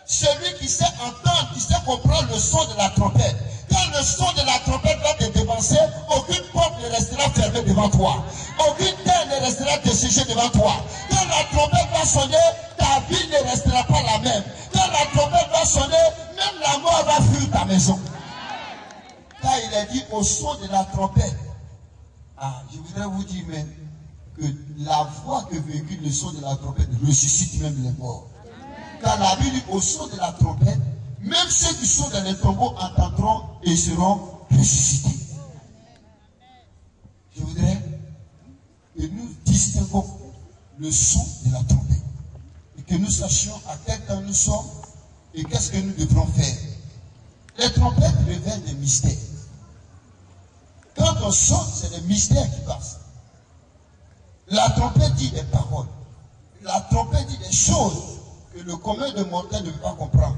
celui qui sait entendre, qui sait comprendre le son de la trompette. Quand le son de la trompette va te dévancer, aucune porte ne restera fermée devant toi. Aucune terre ne restera desséchée devant toi. Quand la trompette va sonner, ta vie ne restera pas la même. Quand la trompette va sonner, même la mort va fuir ta maison. Car il a dit au son de la trompette. Ah, je voudrais vous dire même que la voix que véhicule le son de la trompette ressuscite même les morts. Car la Bible dit au son de la trompette, même ceux qui sont dans les tombeaux entendront et seront ressuscités. Je voudrais que nous distinguons le son de la trompette et que nous sachions à quel temps nous sommes et qu'est-ce que nous devrons faire. Les trompettes révèlent des mystères. Quand on sonne, c'est des mystères qui passent. La trompette dit des paroles. La trompette dit des choses que le commun de mortels ne peut pas comprendre.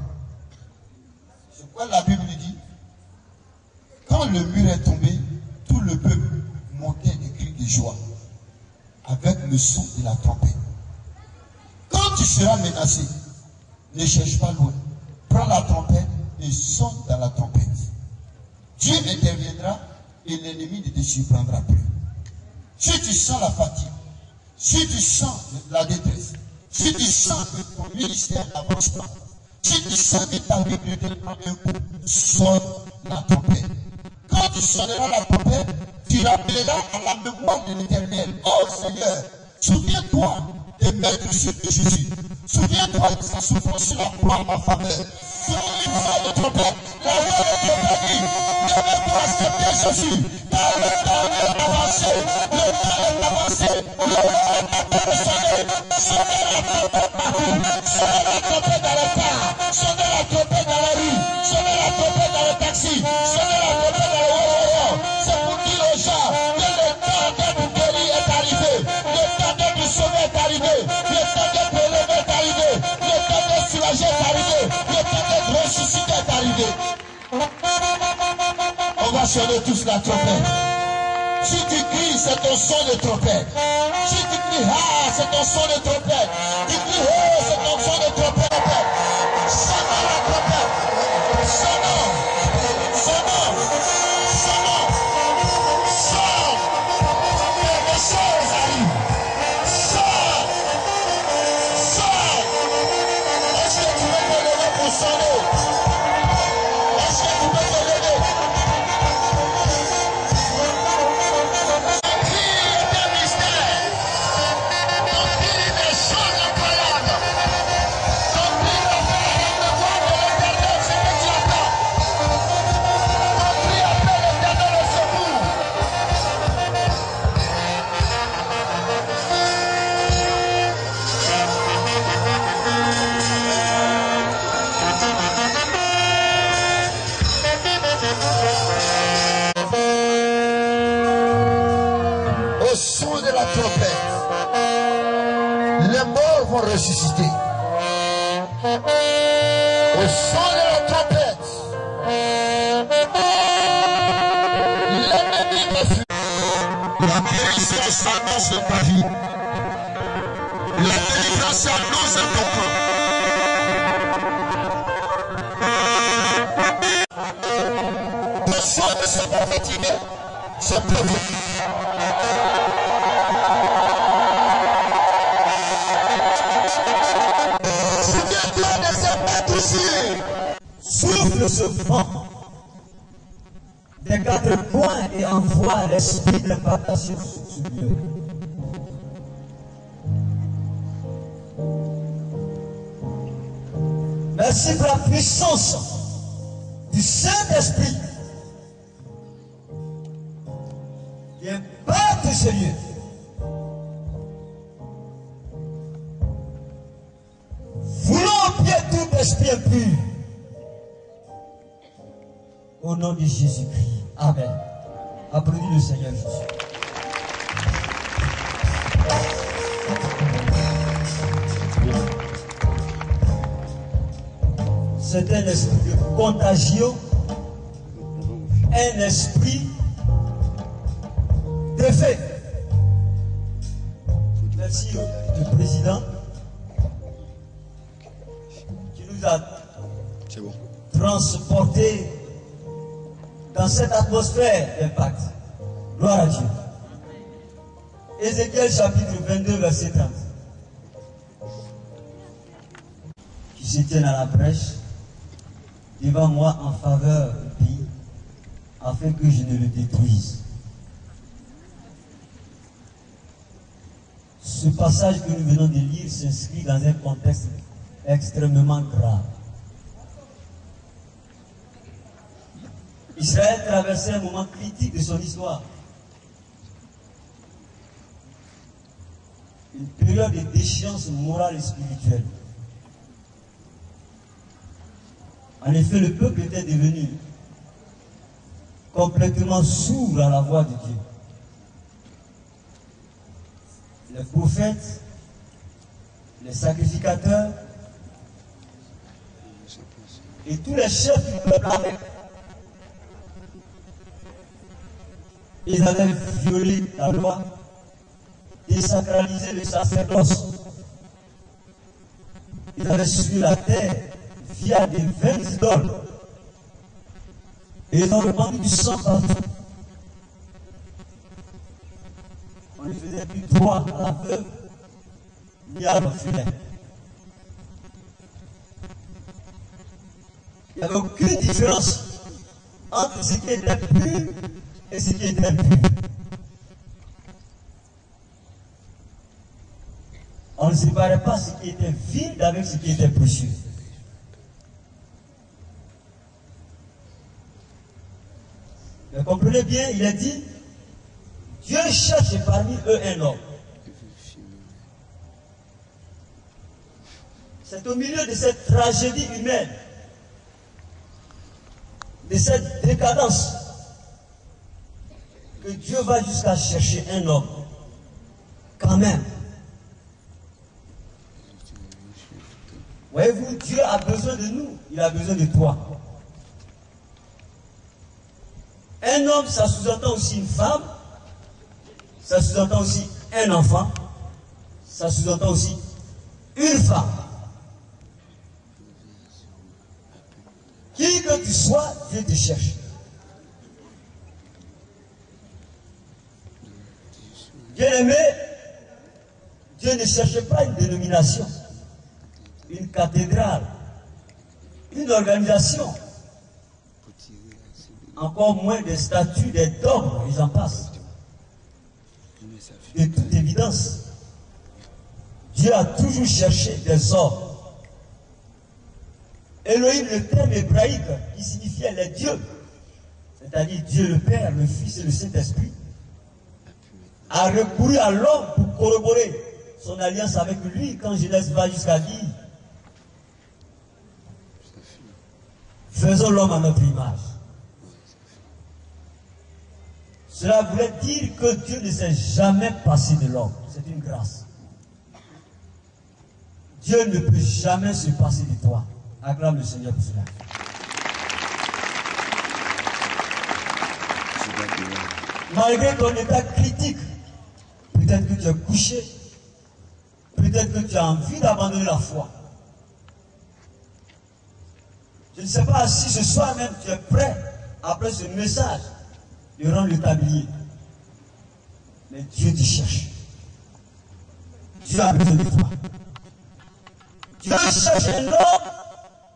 C'est pourquoi la Bible dit, quand le mur est tombé, tout le peuple montait des cris de joie avec le son de la trompette. Quand tu seras menacé, ne cherche pas loin. Prends la trompette et sonne dans la trompette. Dieu interviendra et l'ennemi ne te surprendra plus. Si tu sens la fatigue, si tu sens la détresse, si tu sens que ton ministère n'avance pas, si tu sens que ta vie ne te prend un coup, sonne la trompette. Quand tu sonneras la trompette, tu rappelleras à la mémoire de l'Éternel. Oh Seigneur, souviens-toi des maîtres sur Jésus. Souviens-toi de sa souffrance sur la croix en ma faveur. Souviens-toi de trompette. La voix de trompette dit, devez-vous accepter Jésus. Car le temps est avancé. Le temps est avancé. Le temps est en train de sonner. Sonnez la trompette partout. Sonnez la trompette dans le car. Sonnez la trompette dans la rue. Sonnez la trompette dans le taxi. Sonnez la trompette dans le wow. C'est pour dire aux gens que le temps de nous guérir est arrivé. Le temps de nous sauver est arrivé. Le temps de prélever est arrivé. Le temps de soulager est arrivé. Le temps de ressusciter est arrivé. On va sonner tous la trompette. Si tu cries, c'est ton son de trompette. Si tu cries, ah, c'est ton son de trompette. Tu cries, oh, c'est ton son de trompette. Sonnons la trompette. Sonnons. Sonnons. Sonnons. Sonne. Que les choses arrivent. Sonne. Sonne. Est-ce que tu veux te lever pour sonner? Est-ce que tu veux te lever? Au son de la trompette, les morts vont ressusciter. Au son de la trompette, l'ennemi va fuir. La guérison s'annonce de ta vie. La délivrance s'annonce de ton camp. Le son de ce prophétique, ce prophétique. Souffle ce vent des quatre coins et envoie l'esprit d'implantation sur ce lieu. Merci pour la puissance du Saint-Esprit qui impacte ce lieu. Voulons au pied tout esprit impur. Au nom de Jésus-Christ. Amen. Applaudis le Seigneur Jésus. C'est un esprit de contagion, un esprit d'effet. Merci au président qui nous a C'est bon. Transporté dans cette atmosphère d'impact. Gloire à Dieu. Ézéchiel chapitre 22, verset 30. Qui se tiennent à la brèche devant moi en faveur du pays, afin que je ne le détruise. Ce passage que nous venons de lire s'inscrit dans un contexte extrêmement grave. Israël traversait un moment critique de son histoire. Une période de déchéance morale et spirituelle. En effet, le peuple était devenu complètement sourd à la voix de Dieu. Les prophètes, les sacrificateurs et tous les chefs du peuple avec. Ils avaient violé la loi, désacralisé le sacerdoce. Ils avaient suivi la terre via des vaines idoles. Et ils ont répandu du sang partout. On ne faisait plus droit à la veuve ni à l'orphelin. Il n'y avait aucune différence entre ce qui était pur et ce qui était impur. On ne séparait pas ce qui était vide avec ce qui était précieux. Mais comprenez bien, il a dit, Dieu cherche parmi eux un homme. C'est au milieu de cette tragédie humaine, de cette décadence, que Dieu va jusqu'à chercher un homme. Quand même. Voyez-vous, Dieu a besoin de nous, il a besoin de toi. Un homme, ça sous-entend aussi une femme, ça sous-entend aussi un enfant, ça sous-entend aussi une femme. Qui que tu sois, Dieu te cherche. Bien-aimé, Dieu ne cherche pas une dénomination, une cathédrale, une organisation, encore moins des statuts, des dogmes, et j'en passe. De toute évidence, Dieu a toujours cherché des hommes. Elohim, le terme hébraïque qui signifiait les dieux, c'est-à-dire Dieu le Père, le Fils et le Saint-Esprit, a recouru à l'homme pour corroborer son alliance avec lui quand Genèse va jusqu'à dire faisons l'homme à notre image. Cela voulait dire que Dieu ne s'est jamais passé de l'homme. C'est une grâce. Dieu ne peut jamais se passer de toi. Acclame le Seigneur pour cela. Malgré ton état critique, peut-être que tu es couché, peut-être que tu as envie d'abandonner la foi. Je ne sais pas si ce soir même tu es prêt, après ce message, de rendre le tablier. Mais Dieu te cherche. Dieu a besoin de toi. Dieu cherche un homme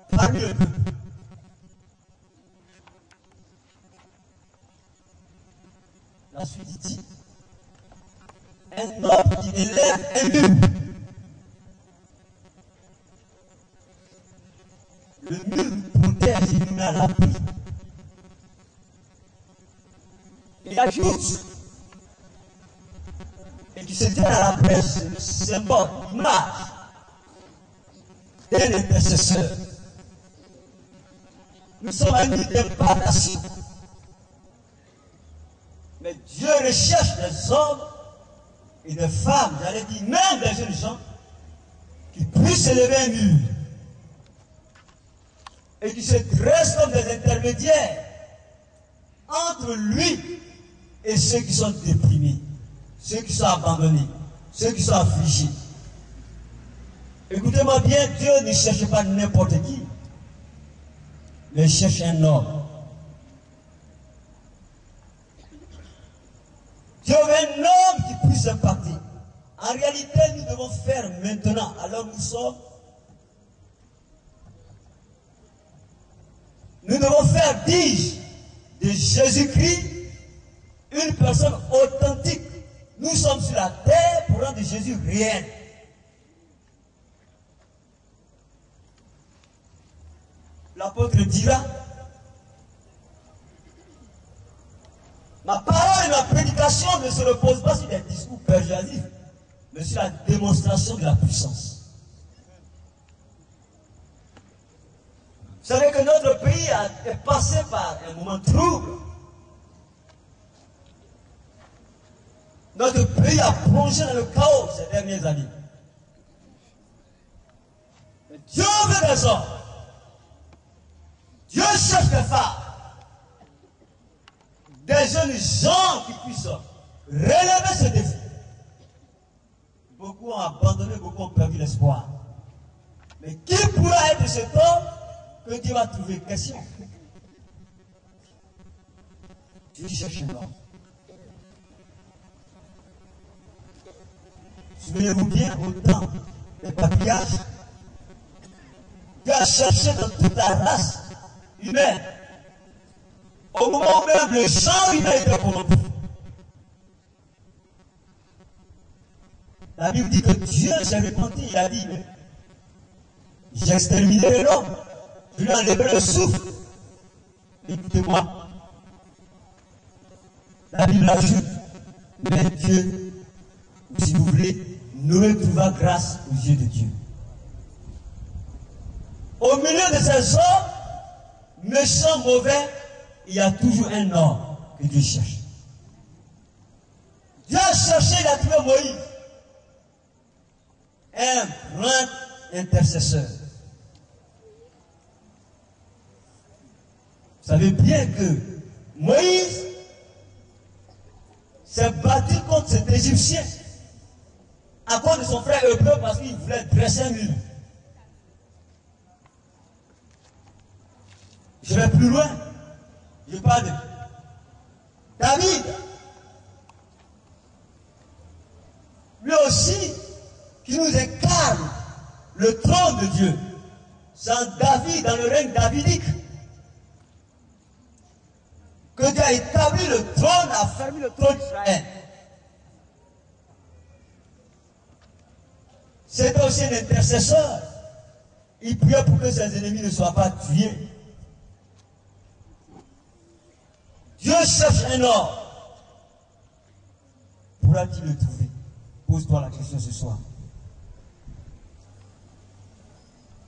parmi le peuple. La suite dit, un homme qui élève un mur. Le mur protège et nous met à l'abri. Il ajoute, et qui se tient à la brèche, le symbole, l'image d'un intercesseur. Nous sommes à une impartation. Mais Dieu recherche des hommes et des femmes, j'allais dire même des jeunes gens, qui puissent élever un mur et qui se dressent comme des intermédiaires entre lui et ceux qui sont déprimés, ceux qui sont abandonnés, ceux qui sont affligés. Écoutez-moi bien, Dieu ne cherche pas n'importe qui. mais cherche un homme. Dieu veut un homme qui puisse impacter. En réalité, nous devons faire maintenant, alors nous sommes. Nous devons faire, dis-je, de Jésus-Christ une personne authentique. Nous sommes sur la terre pour rendre Jésus réel. L'apôtre dira, ma parole et ma prédication ne se reposent pas sur des discours persuasifs, mais sur la démonstration de la puissance. Vous savez que notre pays est passé par un moment trouble. Notre pays a plongé dans le chaos ces dernières années. Mais Dieu veut des hommes. Dieu cherche des femmes. Des jeunes gens qui puissent relever ce défi. Beaucoup ont abandonné, beaucoup ont perdu l'espoir. Mais qui pourra être cet homme que Dieu va trouver? Question. Dieu cherche un homme. Souvenez-vous bien au temps des patriarches. Dieu a cherché dans toute la race humaine. Au moment où même le genre humain était corrompu. La Bible dit que Dieu s'est repenti. Il a dit, mais j'ai exterminé l'homme. Je lui ai enlevé le souffle. Écoutez-moi. La Bible ajoute, mais Dieu, si vous voulez, nous retrouvera grâce aux yeux de Dieu. Au milieu de ces hommes, méchants, mauvais, il y a toujours un homme que Dieu cherche. Dieu a cherché, il a trouvé Moïse. Un grand intercesseur. Vous savez bien que Moïse s'est battu contre cet Égyptien à cause de son frère hébreu parce qu'il voulait dresser un mur. Je vais plus loin. Je parle de David. Lui aussi, qui nous incarne le trône de Dieu. C'est David, dans le règne davidique, que Dieu a établi le trône, a fermé le trône d'Israël. C'était aussi un intercesseur. Il priait pour que ses ennemis ne soient pas tués. Dieu cherche un homme. Pourra-t-il le trouver? Pose-toi la question ce soir.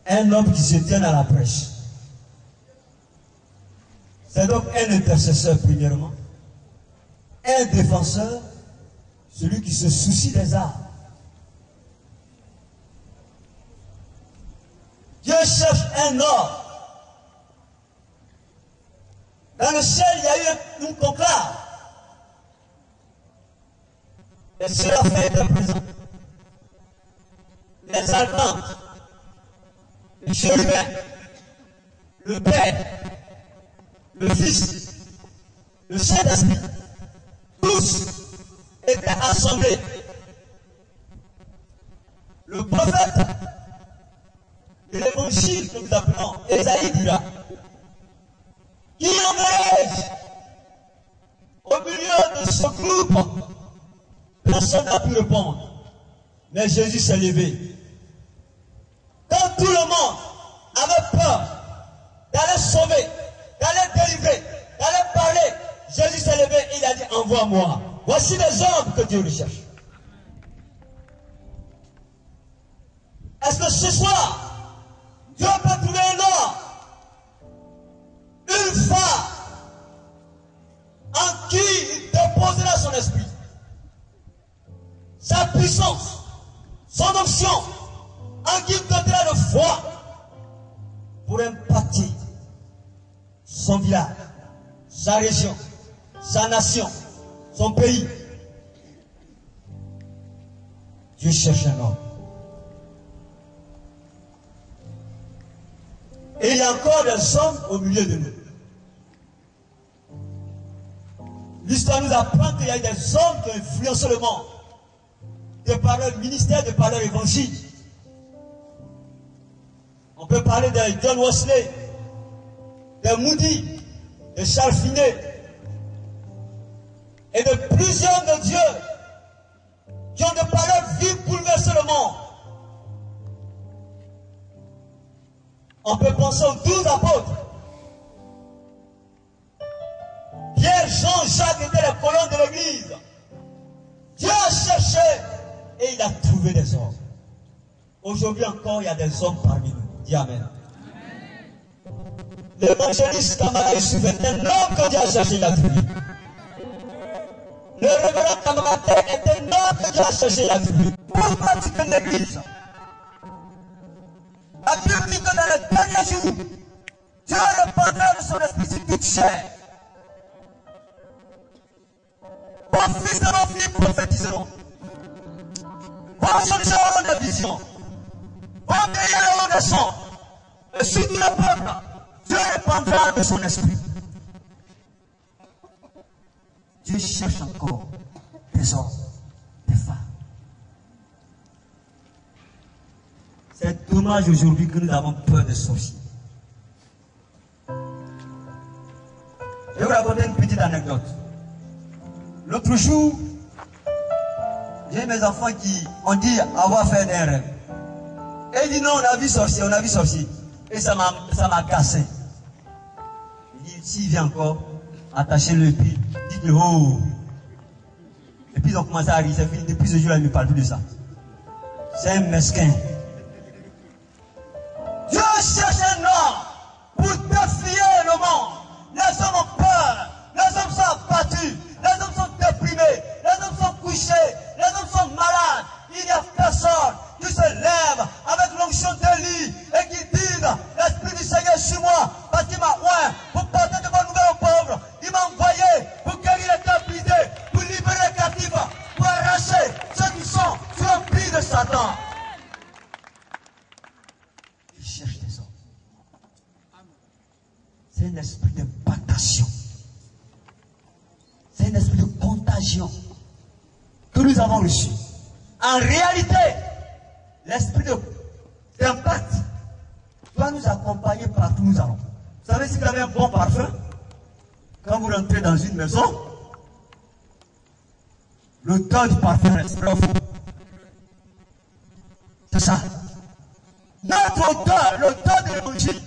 Un homme qui se tient à la brèche. C'est donc un intercesseur premièrement. Un défenseur, celui qui se soucie des âmes. Dieu cherche un homme. Dans le ciel, il y a eu une conclave. Les séraphins étaient présents. Les archanges, les chérubins, le Père, le Fils, le Saint-Esprit, tous étaient assemblés. Le prophète de l'évangile que nous appelons Ésaïe dira, qui engage au milieu de ce groupe, personne n'a pu répondre. Mais Jésus s'est levé. Quand tout le monde avait peur d'aller sauver, d'aller délivrer, d'aller parler, Jésus s'est levé et il a dit, envoie-moi. Voici les hommes que Dieu recherche. Est-ce que ce soir, Dieu peut trouver un homme, une femme, en qui il déposera son esprit, sa puissance, son option, en qui il donnera de foi pour impacter son village, sa région, sa nation, son pays. Dieu cherche un homme. Et il y a encore des hommes au milieu de nous. L'histoire nous apprend qu'il y a des hommes qui ont influencé le monde. De par leur ministère, de par leur évangile. On peut parler de John Wesley, de Moody, de Charles Finney, et de plusieurs de Dieu qui ont de par leur vie bouleversé le monde. On peut penser aux 12 apôtres. Pierre, Jean, Jacques étaient les colonnes de l'église. Dieu a cherché et il a trouvé des hommes. Aujourd'hui encore, il y a des hommes parmi nous. Dis Amen. L'évangéliste Kamara Youssouf est un homme que Dieu a cherché, il a trouvé. Le révérend Kamara est un homme que Dieu a cherché, il a trouvé. Pourquoi tu fais l'église? La Bible dit que dans les derniers jours, Dieu répandra de son esprit sur toute chair. Vos fils et vos filles prophétiseront. Vos jeunes auront des visions. Vos vieillards auront des sons. Et sur tout le peuple, Dieu répandra de son esprit. Dieu cherche encore des hommes, des femmes. C'est dommage aujourd'hui que nous avons peur des sorciers. Je vais vous raconter une petite anecdote. L'autre jour, j'ai mes enfants qui ont dit avoir fait un rêve. Et ils disent non, on a vu sorcier, on a vu sorcier. Et ça m'a cassé. Il dit, s'il vient encore, attachez-le et puis dites-le oh. Et puis ils ont commencé à rire, c'est fini. Depuis ce jour-là, ils ne parlent plus de ça. C'est un mesquin. Dieu cherche un homme pour défier le monde. Les hommes ont peur, les hommes sont abattus, les hommes sont déprimés, les hommes sont couchés, les hommes sont malades. Il n'y a personne qui se lève avec l'onction d'Élie et qui dit l'Esprit du Seigneur est sur moi parce qu'il m'a oint pour porter de bonnes nouvelles aux pauvres. Il m'a envoyé pour guérir les cœurs brisés, pour libérer les captifs, pour arracher ceux qui sont sous l'empire de Satan. Il cherche des hommes. C'est un esprit d'impactation. C'est un esprit de contagion que nous avons reçu. En réalité, l'esprit d'impact doit nous accompagner partout où nous allons. Vous savez, si vous avez un bon parfum, quand vous rentrez dans une maison, l'odeur du parfum reste profond. C'est ça. Notre odeur, l'odeur de l'évangile,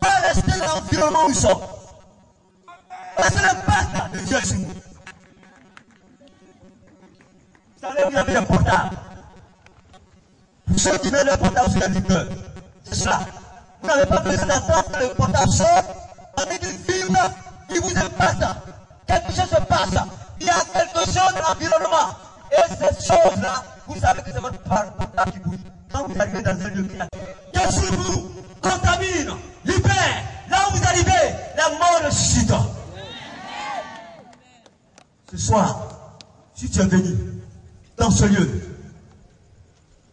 doit rester dans l'environnement où nous sommes. Parce que l'impact de Dieu est sur nous. Vous savez, vous avez un portable. Pour ceux qui mettent le portable sur la ligne, c'est cela. Vous n'avez pas besoin d'attendre que le portable sorte avec une film qui vous impacte. Quelque chose se passe. Il y a quelque chose dans l'environnement. Et cette chose-là, vous savez que c'est votre portable qui bouge. Quand vous arrivez dans un lieu qui est sur vous, contamine, libère. Là où vous arrivez, la mort ressuscite. Ce soir, si tu es venu dans ce lieu,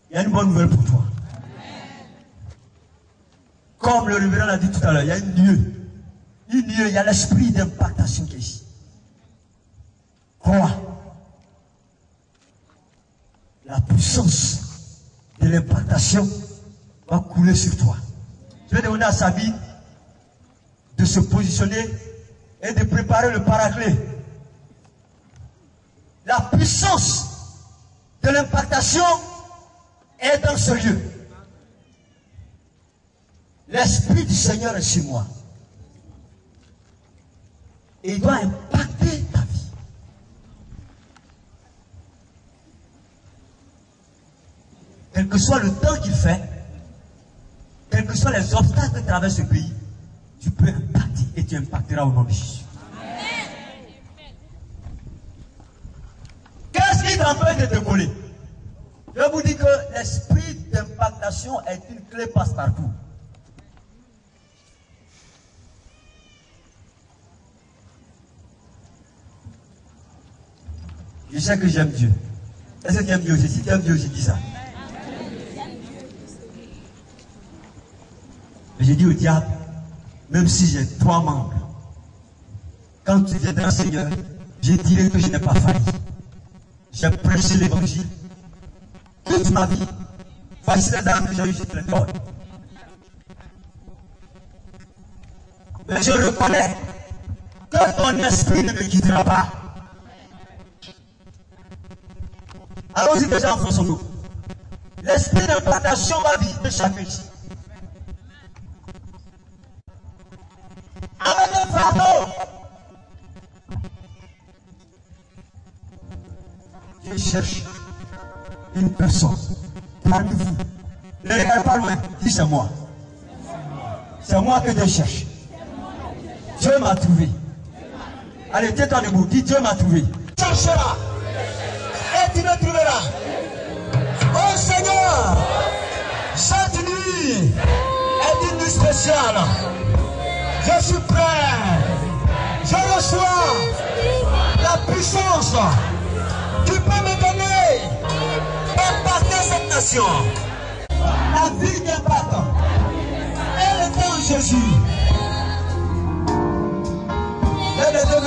il y a une bonne nouvelle pour toi. Comme le révérend l'a dit tout à l'heure, il y a une lieu, il y a l'esprit d'impactation qui est ici. Crois. La puissance de l'impactation va couler sur toi. Je vais demander à Sabine de se positionner et de préparer le paraclet. La puissance de l'impactation est dans ce lieu. L'Esprit du Seigneur est sur moi. Et il doit impacter ta vie. Quel que soit le temps qu'il fait, quels que soient les obstacles que traverse ce pays, tu peux impacter et tu impacteras au nom de Jésus. Qu'est-ce qui t'empêche de te coller? Je vous dis que l'esprit d'impactation est une clé passe-partout. Je sais que j'aime Dieu. Est-ce que tu aimes Dieu aussi? Si tu aimes Dieu aussi, dis ça. Et j'ai dit au diable, même si j'ai 3 membres, quand tu viendras, Seigneur, je dirai que je n'ai pas failli. J'ai prêché l'évangile toute ma vie. Voici la dame que j'ai eue, je te le donne. Mais je reconnais que ton esprit ne me quittera pas. Allons-y déjà, enfonçons-nous. L'esprit d'implantation va visiter chacun ici. Avec un fardeau. Je cherche une personne parmi vous. Ne regarde pas loin, dis c'est moi. C'est moi que Dieu cherche. Dieu m'a trouvé. Allez, tiens-toi debout, dis Dieu m'a trouvé. Cherchera et tu me trouveras. Oh Seigneur, cette nuit est une nuit spéciale. Je suis prêt. Je reçois la puissance. Tu peux me donner d'impacter cette nation. La vie d'impact. Et le temps Jésus. Et le Dieu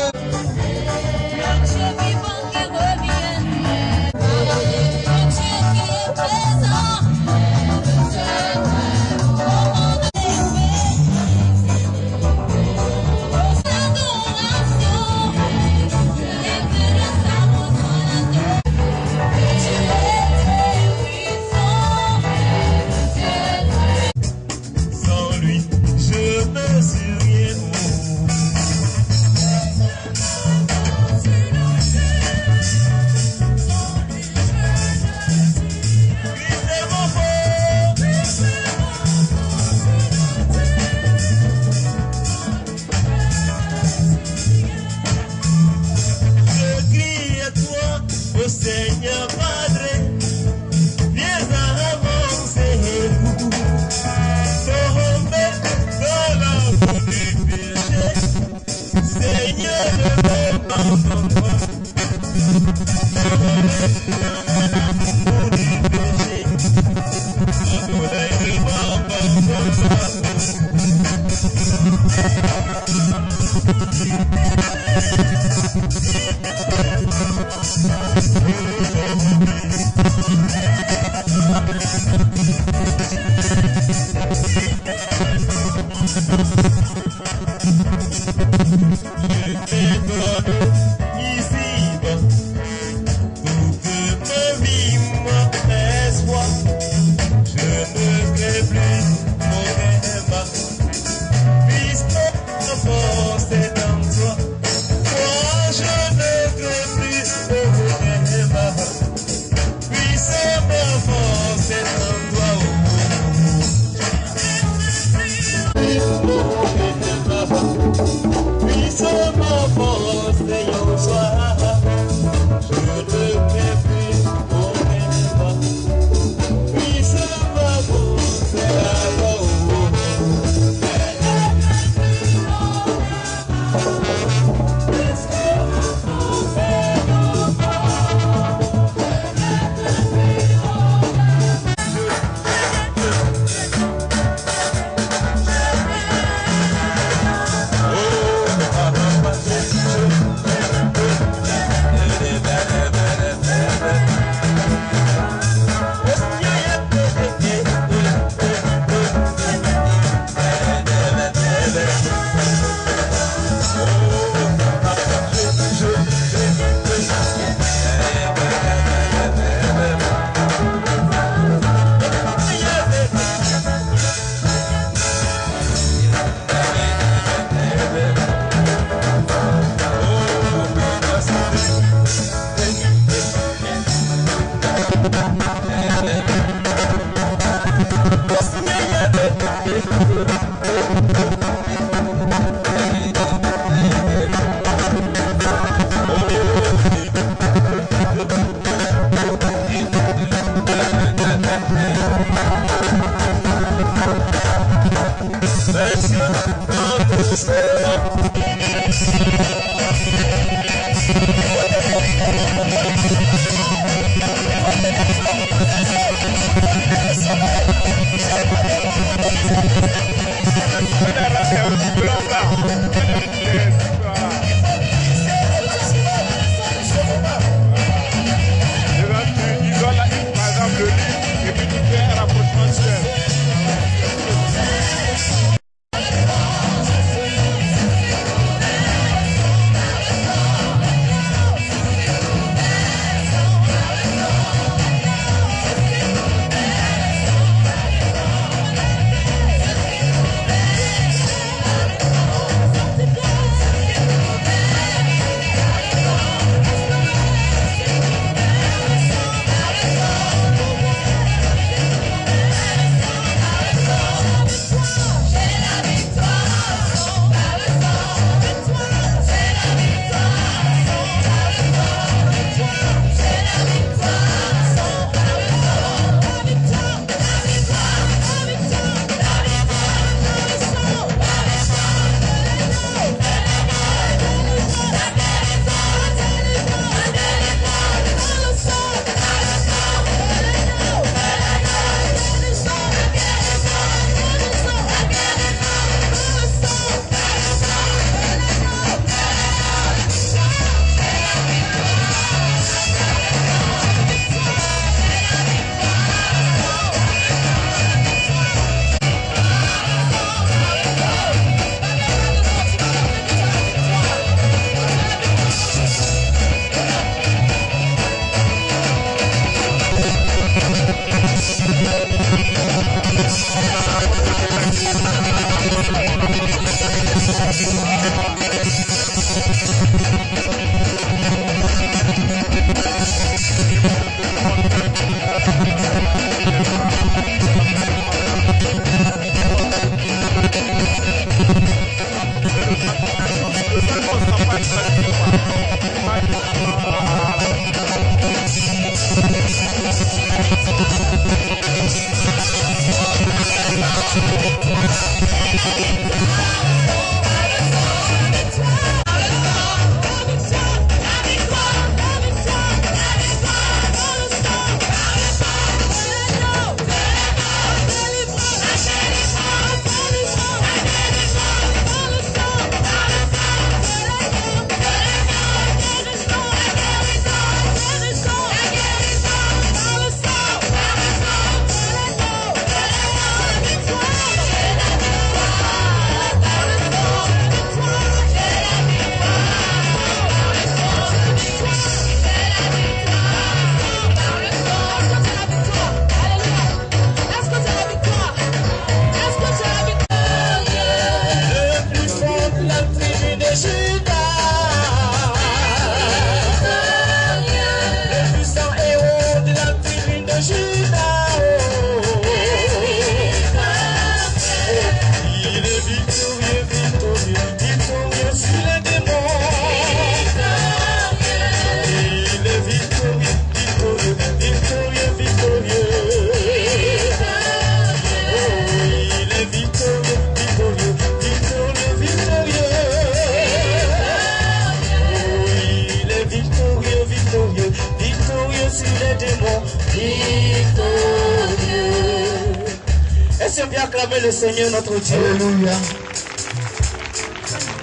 Le Seigneur notre Dieu. Alléluia.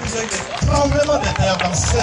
Vous avez des tremblements de terre dans cette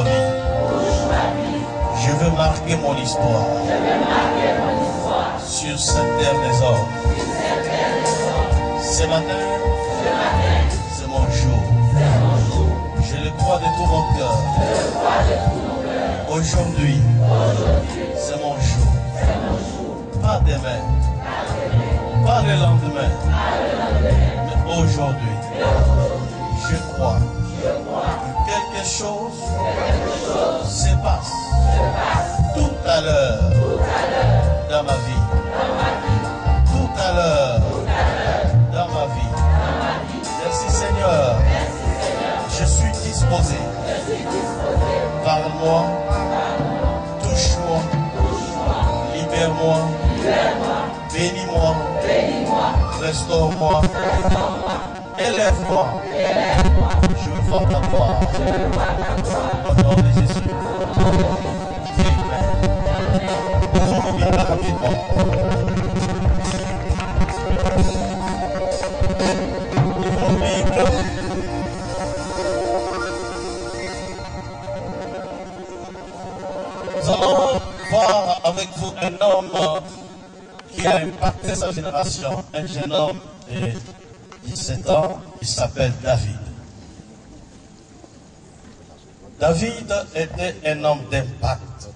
ma vie. Je veux marquer mon histoire sur cette terre des hommes. Ce matin, c'est mon jour. Je le crois de tout mon cœur. Aujourd'hui, c'est mon jour. Pas demain, pas le lendemain, mais aujourd'hui, je crois que quelque chose se passe tout à l'heure dans ma vie. Tout à l'heure dans ma vie. Merci Seigneur. Je suis disposé. Parle-moi. Touche-moi. Libère-moi. Bénis-moi. Restaure-moi. Élève-moi. Je veux voir ta gloire. Au nom de Jésus. Amen. Rapidement. Nous allons voir avec vous un homme qui a impacté sa génération, un jeune homme de 17 ans, il s'appelle David. David était un homme d'impact.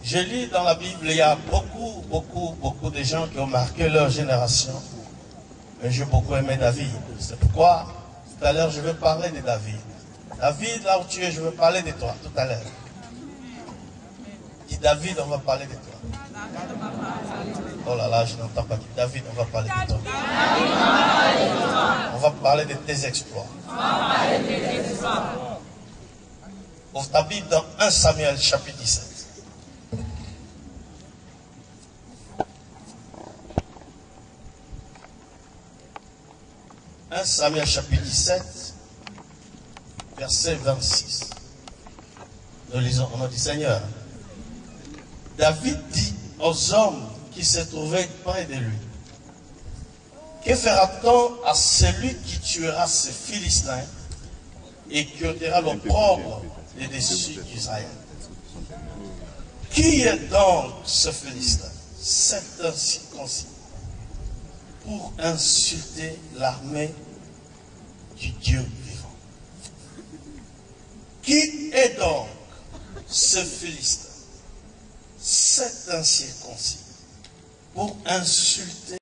Je lis dans la Bible, il y a beaucoup de gens qui ont marqué leur génération. Mais j'ai beaucoup aimé David. C'est pourquoi, tout à l'heure, je vais parler de David. David, là où tu es, je vais parler de toi, tout à l'heure. Dis David, on va parler de toi. Oh là là, je n'entends pas. Dis David, on va parler de toi. On va parler de tes exploits. Ouvre ta Bible dans 1 Samuel chapitre 17. 1 Samuel chapitre 17, verset 26. Nous lisons au nom du Seigneur. David dit aux hommes qui se trouvaient près de lui: que fera-t-on à celui qui tuera ces Philistins et qui ôtera l'opprobre des dessus d'Israël? Qui est donc ce Philistin, cet incirconcis, pour insulter l'armée du Dieu vivant? Qui est donc ce Philistin, cet incirconcis, pour insulter